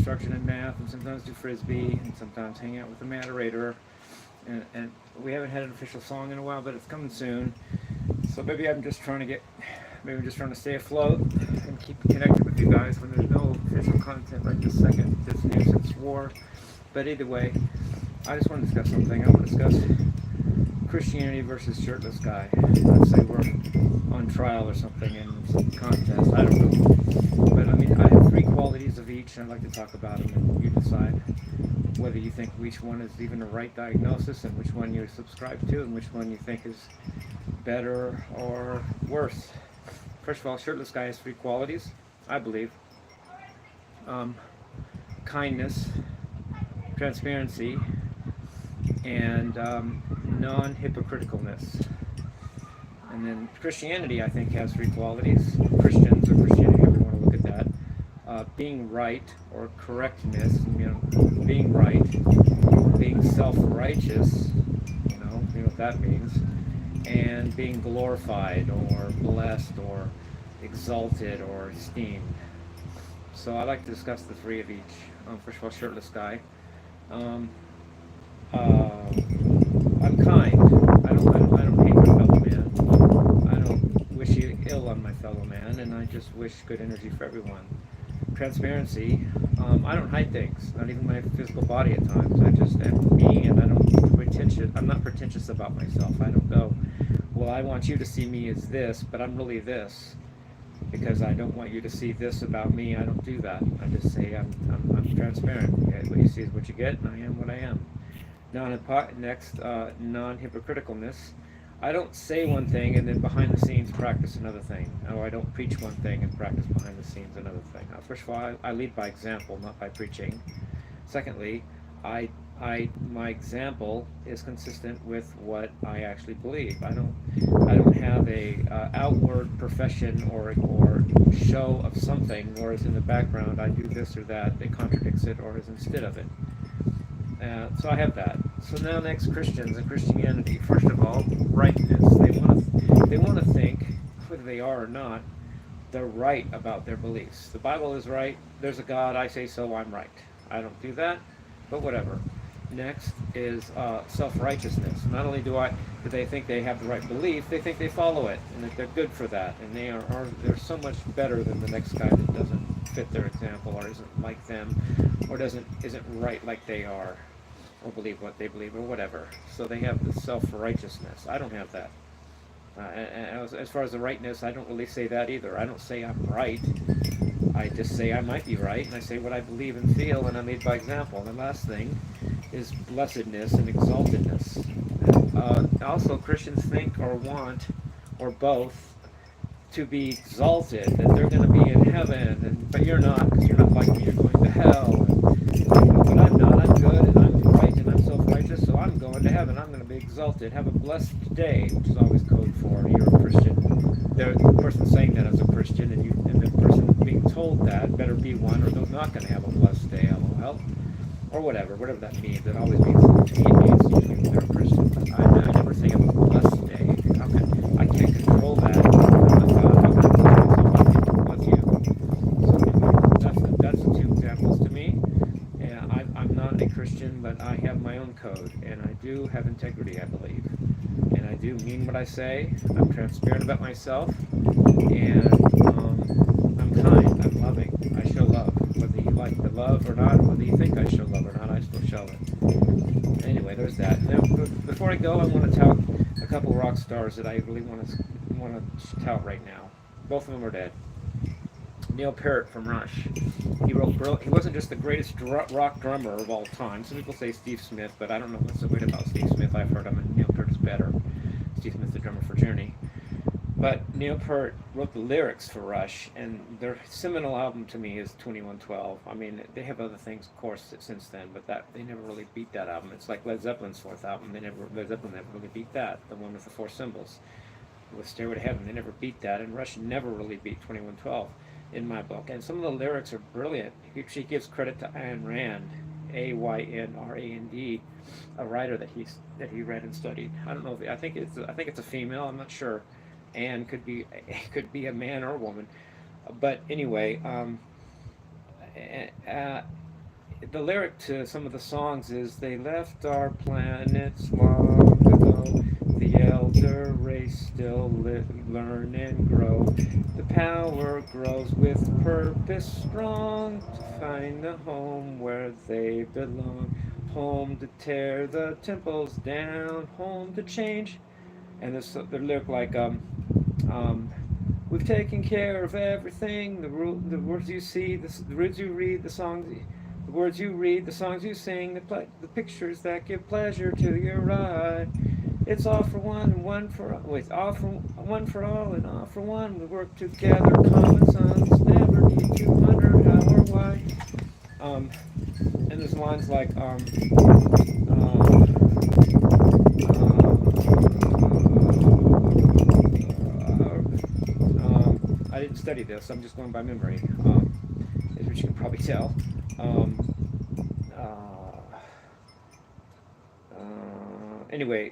instruction in math, and sometimes do frisbee, and sometimes hang out with the moderator. And we haven't had an official song in a while, but it's coming soon. So maybe I'm just trying to stay afloat and keep connected with you guys when there's no official content right this second. This nuisance war. But either way, I just want to discuss something. I want to discuss Christianity versus Shirtless Guy. Let's say we're on trial or something in some contest. I don't know. But I mean, I have three qualities of each, and I'd like to talk about them, and you decide whether you think which one is even a right diagnosis and which one you subscribe to and which one you think is better or worse. First of all, Shirtless Guy has three qualities, I believe. Kindness, transparency, and non-hypocriticalness. And then Christianity, I think, has three qualities. Christians, or Christianity, however you want to look at that. Being right, or correctness, being right, being self-righteous, you know what that means, and being glorified, or blessed, or exalted, or esteemed. So I'd like to discuss the three of each. First of all, Shirtless Guy. I'm kind. I don't hate my fellow man. I don't wish ill on my fellow man, and I just wish good energy for everyone. Transparency. I don't hide things, not even my physical body at times. I just am me, and I'm not pretentious about myself. I don't go, well, I want you to see me as this, but I'm really this, because I don't want you to see this about me. I don't do that. I just say I'm transparent. Okay? What you see is what you get, and I am what I am. Next, non-hypocriticalness. I don't say one thing and then behind the scenes practice another thing. Or I don't preach one thing and practice behind the scenes another thing. First of all, I lead by example, not by preaching. Secondly, my example is consistent with what I actually believe. I don't have a outward profession or show of something, whereas in the background I do this or that that contradicts it or is instead of it. So I have that. So now next, Christians and Christianity. First of all, rightness. They want to think, whether they are or not, they're right about their beliefs. The Bible is right. There's a God. I say so. I'm right. I don't do that, but whatever. Next is self-righteousness. Not only do they think they have the right belief, they think they follow it and that they're good for that, and they're so much better than the next guy that doesn't fit their example or isn't like them or isn't right like they are, or believe what they believe, or whatever. So they have the self-righteousness. I don't have that. And as far as the rightness, I don't really say that either. I don't say I'm right. I just say I might be right, and I say what I believe and feel, and I lead by example. And the last thing is blessedness and exaltedness. Also, Christians think or want, or both, to be exalted, that they're going to be in heaven, but you're not, because you're not like me, you're going to hell. But I'm not, I'm good, and I'm right, and I'm self-righteous, so I'm going to heaven, I'm going to be exalted. Have a blessed day, which is always code for you're a Christian. The person saying that is a Christian, and the person being told that better be one, or they're not going to have a blessed day, LOL. Or whatever that means. It always means, to me, it means usually they're a Christian. But I never say have a blessed day. I can't control that. I'm not God. How can I bless you? So anyway, that's the two examples to me. And I'm not a Christian, but I have my own code, and I do have integrity, I believe. And I do mean what I say. I'm transparent about myself, and I'm kind. I'm loving. I show love. Whether you like the love or not, whether you think I show love or not, I still show it. Anyway, there's that. Now, before I go, I want to tout a couple rock stars that I really want to tout right now. Both of them are dead. Neil Peart from Rush. He wasn't just the greatest rock drummer of all time. Some people say Steve Smith, but I don't know what's so great about Steve Smith. I've heard him, and Neil Peart is better. Steve Smith's the drummer for Journey. But Neil Peart wrote the lyrics for Rush, and their seminal album to me is 2112. I mean, they have other things, of course, since then, but they never really beat that album. It's like Led Zeppelin's fourth album. Led Zeppelin never really beat that, the one with the four cymbals, with Stairway to Heaven. They never beat that, and Rush never really beat 2112 in my book. And some of the lyrics are brilliant. She gives credit to Anan Rand, Aynrand, a writer that he read and studied. I don't know. I think it's a female. I'm not sure. And could be a man or a woman, but anyway, the lyric to some of the songs is, they left our planets long ago. The elder race still learn and grow. The power grows with purpose strong to find the home where they belong. Home to tear the temples down, home to change. And this the lyric like um, we've taken care of everything. The words you see, the words you read, the words you read, the songs you sing, the pictures that give pleasure to your eye. It's all for one and one for all. Wait, all for one for all and all for one. We work together, common sons. Never need to wonder how or why. And there's lines like I didn't study this. I'm just going by memory, as you can probably tell. Anyway,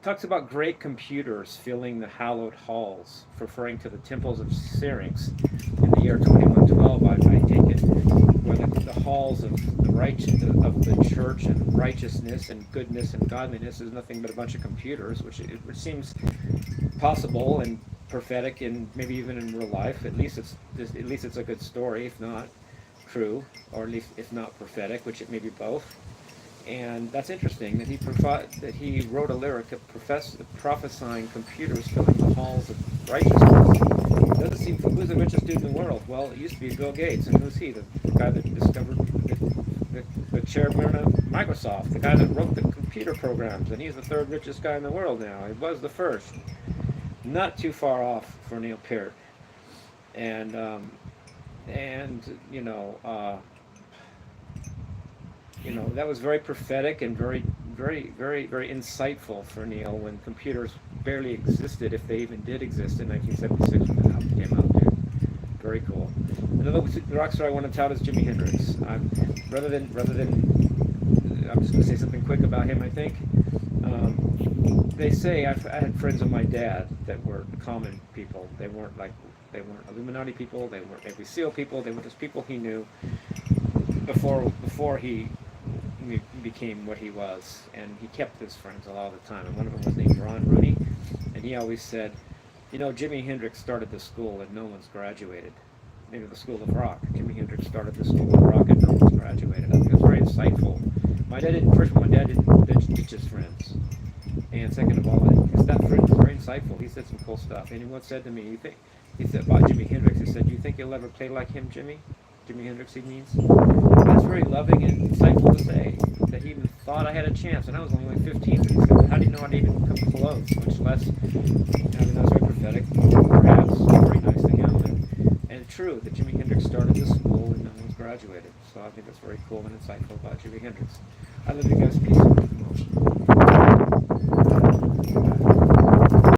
talks about great computers filling the hallowed halls, referring to the temples of Syrinx in the year 2112, I take it, where the halls of the church and righteousness and goodness and godliness is nothing but a bunch of computers, which seems possible and prophetic, and maybe even in real life. At least it's a good story, if not true, or at least if not prophetic, which it may be both. And that's interesting that he wrote a lyric prophesying computers filling the halls of righteousness. It doesn't seem, who's the richest dude in the world? Well, it used to be Bill Gates, and who's he? The guy that discovered the chairman of Microsoft, the guy that wrote the computer programs, and he's the third richest guy in the world now. He was the first. Not too far off for Neil Peart. And that was very prophetic and very, very, very, very insightful for Neil when computers barely existed, if they even did exist, in 1976 when the album came out. Dude. Very cool. Another rock star I want to tout is Jimi Hendrix. Rather than, I'm just going to say something quick about him. I think they say I had friends of my dad that were common people. They weren't Illuminati people. They weren't Navy SEAL people. They were just people he knew before he became what he was, and he kept his friends a lot of the time. And one of them was named Rooney, and he always said, Jimi Hendrix started the school and no one's graduated. Maybe the School of Rock. Jimi Hendrix started the School of Rock and no one's graduated. I think it's very insightful. My dad didn't teach his friends, and second of all, because that friend was very insightful. He said some cool stuff, and he once said to me, he said about Jimi Hendrix, he said, "Do you think you'll ever play like him, Jimi?" Jimi Hendrix, he means. That's very loving and insightful to say, that he even thought I had a chance, and I was only like 15. He said, how do you know I'd even come close, much less, that was very prophetic, perhaps, very nice to him, and true, that Jimi Hendrix started the school and no one's graduated. So I think that's very cool and insightful about Jimi Hendrix. I love you guys, peace.